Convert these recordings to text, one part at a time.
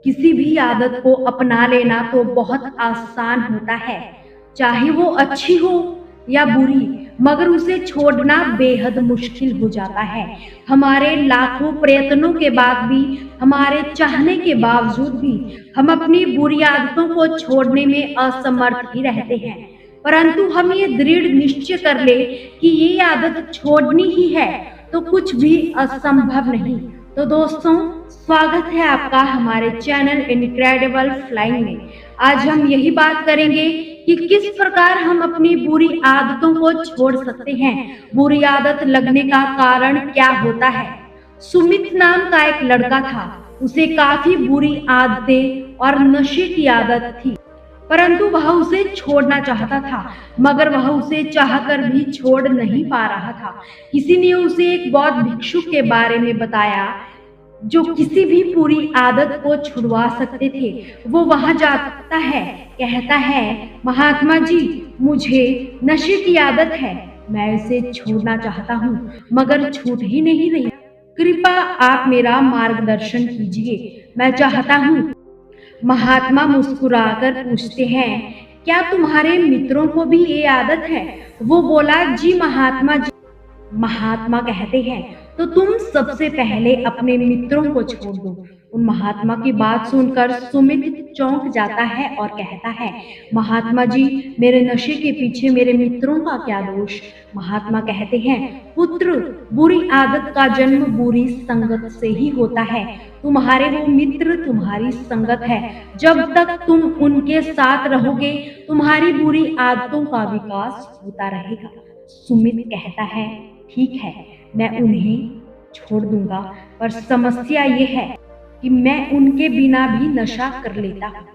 किसी भी आदत को अपना लेना तो बहुत आसान होता है, चाहे वो अच्छी हो या बुरी, मगर उसे छोड़ना बेहद मुश्किल हो जाता है। हमारे लाखों प्रयत्नों के बाद भी, हमारे चाहने के बावजूद भी हम अपनी बुरी आदतों को छोड़ने में असमर्थ ही रहते हैं। परंतु हम ये दृढ़ निश्चय कर ले कि ये आदत छोड़नी ही है, तो कुछ भी असंभव नहीं। तो दोस्तों, स्वागत है आपका हमारे चैनल इनक्रेडिबल फ्लाइंग में। आज हम यही बात करेंगे कि किस प्रकार हम अपनी बुरी आदतों को छोड़ सकते हैं। बुरी आदत लगने का कारण क्या होता है। सुमित नाम का एक लड़का था। उसे काफी बुरी आदतें और नशे की आदत थी, परंतु वह उसे छोड़ना चाहता था, मगर वह उसे चाहकर भी छोड़ नहीं पा रहा था। किसी ने उसे एक बौद्ध भिक्षु के बारे में बताया जो किसी भी बुरी आदत को छुड़वा सकते थे। वो वहां जाता है, कहता है, महात्मा जी, मुझे नशे की आदत है, मैं इसे छोड़ना चाहता हूँ, मगर छूट ही नहीं रही। कृपया आप मेरा मार्गदर्शन कीजिए, मैं चाहता हूँ। महात्मा मुस्कुराकर पूछते हैं, क्या तुम्हारे मित्रों को भी ये आदत है? वो बोला, जी महात्मा जी। महात्मा कहते हैं, तो तुम सबसे पहले अपने मित्रों को छोड़ दो। उन महात्मा की बात सुनकर सुमित चौंक जाता है और कहता है, महात्मा जी, मेरे नशे के पीछे मेरे मित्रों का क्या दोष? महात्मा कहते हैं, पुत्र, बुरी आदत का जन्म बुरी संगत से ही होता है। तुम्हारे वो मित्र तुम्हारी संगत है। जब तक तुम उनके साथ रहोगे, तुम्हारी बुरी आदतों का विकास होता रहेगा। सुमित कहता है, ठीक है, मैं उन्हें छोड़ दूंगा, पर समस्या ये है कि मैं उनके बिना भी नशा कर लेता हूँ।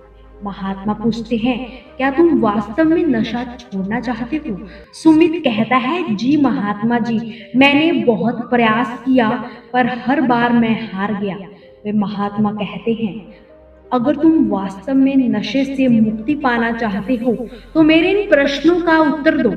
महात्मा पूछते हैं, क्या तुम वास्तव में नशा छोड़ना चाहते हो? सुमित कहता है, जी महात्मा जी, मैंने बहुत प्रयास किया, पर हर बार मैं हार गया। वे महात्मा कहते हैं, अगर तुम वास्तव में नशे से मुक्ति पाना चाहते हो तो मेरे इन प्रश्नों का उत्तर दो।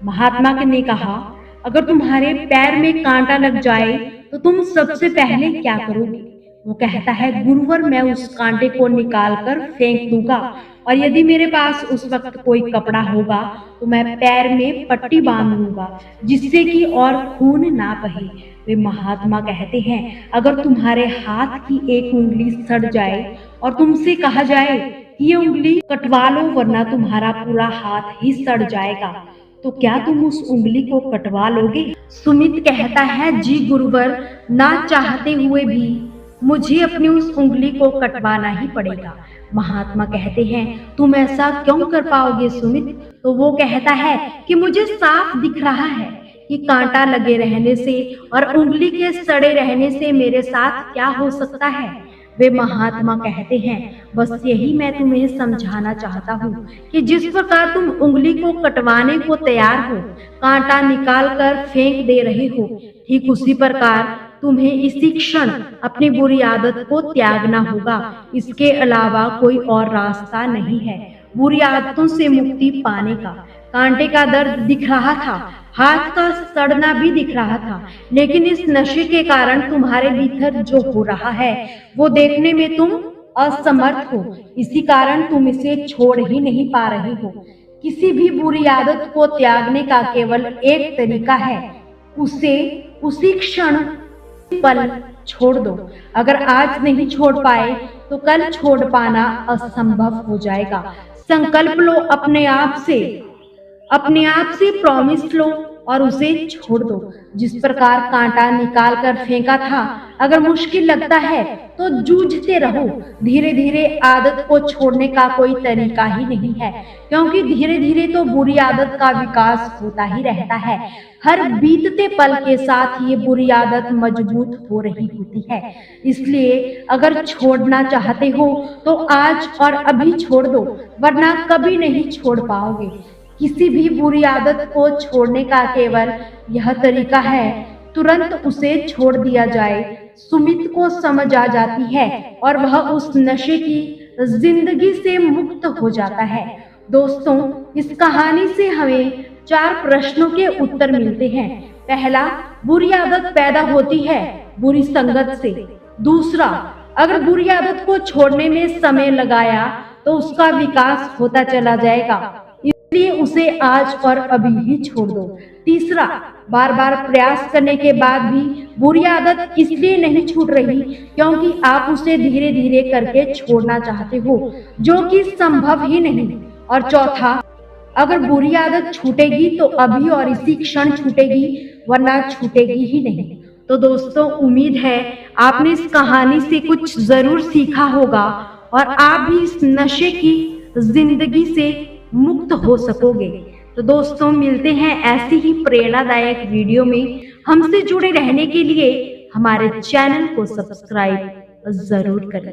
महात्मा ने कहा, अगर तुम्हारे पैर में कांटा लग जाए तो तुम सबसे पहले क्या करोगे? वो कहता है, गुरुवर, मैं उस कांटे को निकालकर फेंक दूंगा, और यदि मेरे पास उस वक्त कोई कपड़ा होगा तो मैं पैर में पट्टी बांध लूंगा, जिससे कि और खून ना बहे। वे महात्मा कहते हैं, अगर तुम्हारे हाथ की एक उंगली सड़ जाए और तुमसे कहा जाए कि ये उंगली कटवा लो वरना तुम्हारा पूरा हाथ ही सड़ जाएगा, तो क्या तुम उस उंगली को कटवा लोगे? सुमित कहता है, जी गुरुवर, ना चाहते हुए भी मुझे अपनी उस उंगली को कटवाना ही पड़ेगा। महात्मा कहते हैं, तुम ऐसा क्यों कर पाओगे सुमित? तो वो कहता है कि मुझे साफ दिख रहा है कि कांटा लगे रहने से और उंगली के सड़े रहने से मेरे साथ क्या हो सकता है। वे महात्मा कहते हैं, बस यही मैं तुम्हें समझाना चाहता हूँ कि जिस प्रकार तुम उंगली को कटवाने को तैयार हो, कांटा निकाल कर फेंक दे रहे हो, ठीक उसी प्रकार तुम्हें इसी क्षण अपनी बुरी आदत को त्यागना होगा। इसके अलावा कोई और रास्ता नहीं है बुरी आदतों से मुक्ति पाने का। कांटे का दर्द दिख रहा था, हाथ का सड़ना भी दिख रहा था, लेकिन इस नशे के कारण तुम्हारे भीतर जो हो रहा है वो देखने में तुम असमर्थ हो। इसी कारण तुम इसे छोड़ ही नहीं पा रहे हो। किसी भी बुरी आदत को त्यागने का केवल एक तरीका है, उसे उसी क्षण पल छोड़ दो। अगर आज नहीं छोड़ पाए तो कल छोड़ पाना असंभव हो जाएगा। संकल्प लो, अपने आप से प्रॉमिस लो और उसे छोड़ दो। जिस प्रकार कांटा निकाल कर फेंका था, अगर मुश्किल लगता है तो जूझते रहो। धीरे धीरे आदत को छोड़ने का कोई तरीका ही नहीं है, क्योंकि धीरे धीरे तो बुरी आदत का विकास होता ही रहता है। हर बीतते पल के साथ ये बुरी आदत मजबूत हो रही होती है। इसलिए अगर छोड़ना चाहते हो तो आज और अभी छोड़ दो, वरना कभी नहीं छोड़ पाओगे। किसी भी बुरी आदत को छोड़ने का केवल यह तरीका है, तुरंत उसे छोड़ दिया जाए। सुमित को समझ आ जाती है और वह उस नशे की जिंदगी से मुक्त हो जाता है। दोस्तों, इस कहानी से हमें 4 प्रश्नों के उत्तर मिलते हैं। पहला, बुरी आदत पैदा होती है बुरी संगत से। दूसरा, अगर बुरी आदत को छोड़ने में समय लगाया तो उसका विकास होता चला जाएगा, इसलिए उसे आज और अभी ही छोड़ दो। तीसरा, बार बार प्रयास करने के बाद भी बुरी आदत इसलिए नहीं छूट रही क्योंकि आप उसे धीरे धीरे करके छोड़ना चाहते हो, जो कि संभव ही नहीं। और चौथा, अगर बुरी आदत छूटेगी तो अभी और इसी क्षण छूटेगी, वरना छूटेगी ही नहीं। तो दोस्तों, उम्मीद है आपने इस कहानी से कुछ जरूर सीखा होगा और आप भी इस नशे की जिंदगी से मुक्त हो सकोगे। तो दोस्तों, मिलते हैं ऐसी ही प्रेरणादायक वीडियो में। हमसे जुड़े रहने के लिए हमारे चैनल को सब्सक्राइब जरूर करें।